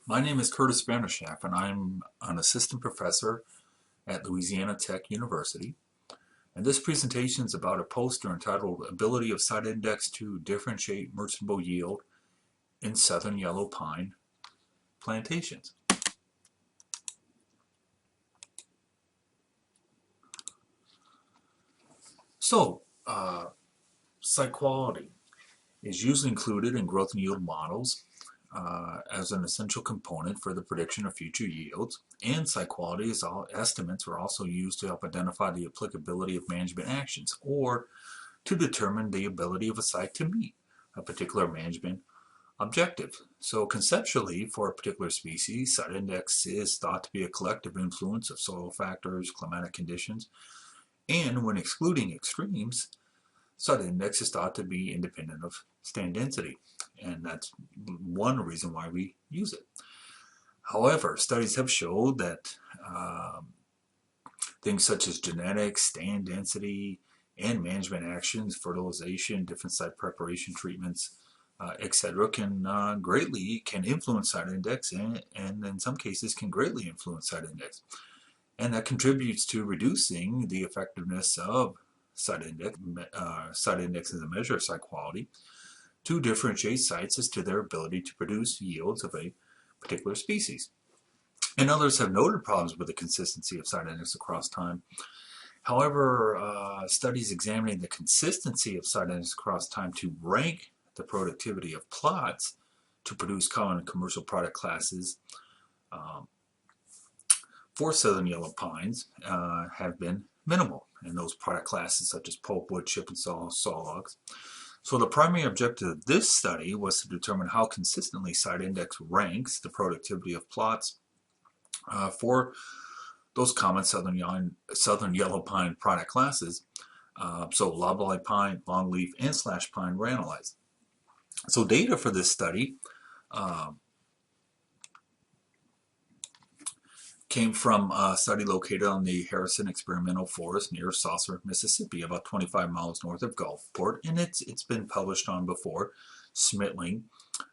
My name is Curtis Vanderschaff, and I'm an assistant professor at Louisiana Tech University. And this presentation is about a poster entitled Ability of Site Index to Differentiate Merchantable Yield in Southern Yellow Pine Plantations. So, site quality is usually included in growth and yield models as an essential component for the prediction of future yields, and site quality estimates are also used to help identify the applicability of management actions or to determine the ability of a site to meet a particular management objective. So conceptually, for a particular species, site index is thought to be a collective influence of soil factors, climatic conditions, and when excluding extremes, site index is thought to be independent of stand density, and that's one reason why we use it. However, studies have showed that things such as genetics, stand density, and management actions, fertilization, different site preparation treatments, etc., can greatly influence site index, and in some cases can greatly influence site index, and that contributes to reducing the effectiveness of site index. Site index is a measure of site quality to differentiate sites as to their ability to produce yields of a particular species. And others have noted problems with the consistency of site index across time. However, studies examining the consistency of site index across time to rank the productivity of plots to produce common commercial product classes for southern yellow pines have been minimal, and those product classes such as pulpwood, chip and saw logs. So the primary objective of this study was to determine how consistently site index ranks the productivity of plots for those common southern yellow pine product classes. So Loblolly pine, longleaf, and slash pine were analyzed. So data for this study came from a study located on the Harrison Experimental Forest near Saucer, Mississippi, about 25 miles north of Gulfport, and it's been published on before, Smitling,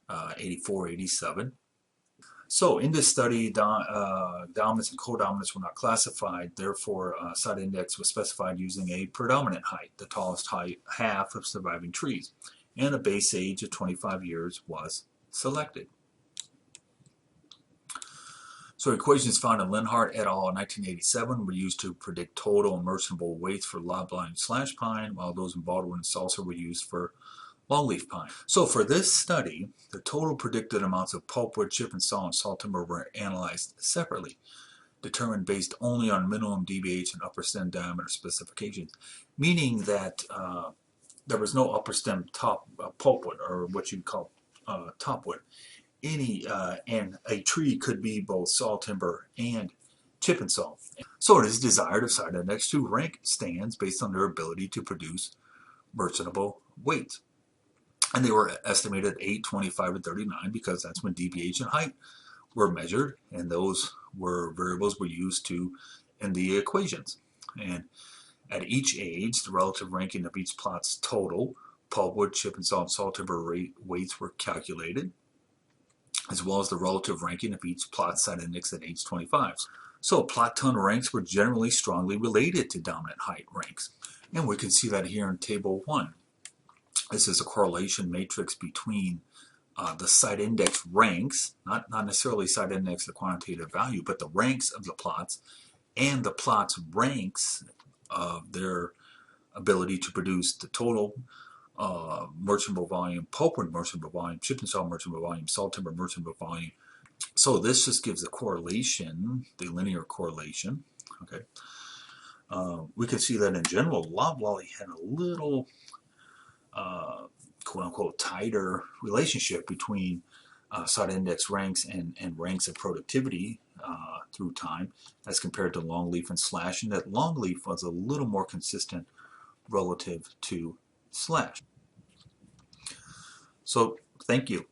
84-87. So in this study, dominance and codominance were not classified. Therefore, site index was specified using a predominant height, the tallest height half of surviving trees, and a base age of 25 years was selected. So equations found in Linhart et al. In 1987 were used to predict total and merchantable weights for loblolly and slash pine, while those in Baldwin and Saucer were used for longleaf pine. So for this study, the total predicted amounts of pulpwood, chip and saw, and sawtimber were analyzed separately, determined based only on minimum deviation and upper stem diameter specifications, meaning that there was no upper stem top pulpwood, or what you'd call topwood. And a tree could be both sawtimber and chip and saw. So it is desired of site index to rank stands based on their ability to produce merchantable weights. And they were estimated 8, 25, and 39 because that's when deviation and height were measured, and those variables were used in the equations. And at each age, the relative ranking of each plot's total pulpwood, chip and saw, and sawtimber weights were calculated, as well as the relative ranking of each plot site index at age 25. So plot ton ranks were generally strongly related to dominant height ranks. And we can see that here in Table 1. This is a correlation matrix between the site index ranks, not necessarily site index, the quantitative value, but the ranks of the plots, and the plots' ranks of their ability to produce the total merchantable volume, pulpwood merchantable volume, chip and saw merchantable volume, sawtimber merchantable volume. So this just gives a correlation, the linear correlation. Okay, we can see that in general, Loblolly had a little quote-unquote tighter relationship between site index ranks and ranks of productivity through time as compared to longleaf and slash, and that longleaf was a little more consistent relative to slash. So thank you.